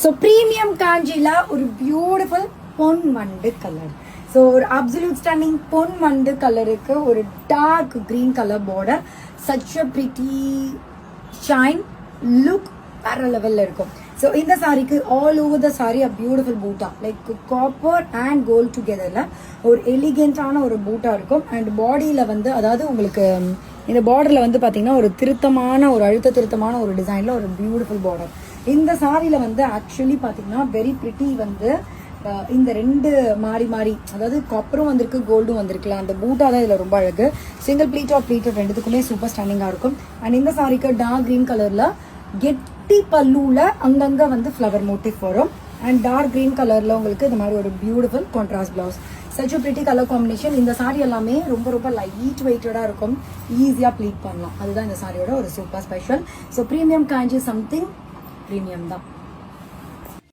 So premium காஞ்சில ஒரு beautiful பொன் மண்டு கலர். ஸோ ஒரு அப்சல்யூட் ஸ்டன்னிங் பொன் மண்டு கலருக்கு ஒரு dark green colour border. Such a pretty shine look வேற லெவல்ல இருக்கும். ஸோ இந்த சாரிக்கு all over the sari a beautiful பூட்டா லைக் காப்பர் அண்ட் கோல்ட் டுகெதர்ல ஒரு எலிகென்டான ஒரு பூட்டா இருக்கும். அண்ட் பாடியில வந்து அதாவது உங்களுக்கு இந்த பார்டர்ல வந்து பாத்தீங்கன்னா ஒரு திருத்தமான ஒரு அழுத்த திருத்தமான ஒரு டிசைன்ல ஒரு பியூட்டிஃபுல் பார்டர். இந்த சாரியில வந்து ஆக்சுவலி பாத்தீங்கன்னா வெரி பிரிட்டி வந்து இந்த ரெண்டு மாறி மாறி அதாவது காப்பரும் வந்திருக்கு கோல்டும் வந்திருக்குல்ல அந்த பூட்டா தான் இதுல ரொம்ப அழகு. சிங்கிள் ப்ளீட் ஆர் ப்ளீட் ரெண்டுத்துக்குமே சூப்பர் ஸ்டாண்டிங்கா இருக்கும். அண்ட் இந்த சாரிக்கு டார்க் கிரீன் கலர்ல கெட்டி பல்லுல அங்கங்க வந்து ஃப்ளவர் மோட்டிவ் வரும். அண்ட் டார்க் கிரீன் கலர்ல உங்களுக்கு இந்த மாதிரி ஒரு beautiful contrast blouse. Such pretty colour combination. இந்த சாரி எல்லாமே ரொம்ப ரொம்ப லைட் வெயிட்டடா இருக்கும், ஈஸியா ப்ளீட் பண்ணலாம். அதுதான் இந்த சாரியோட ஒரு சூப்பர் ஸ்பெஷல். ஸோ ப்ரீமியம் காஞ்சி சம்திங் ப்ரீமியம் தான்.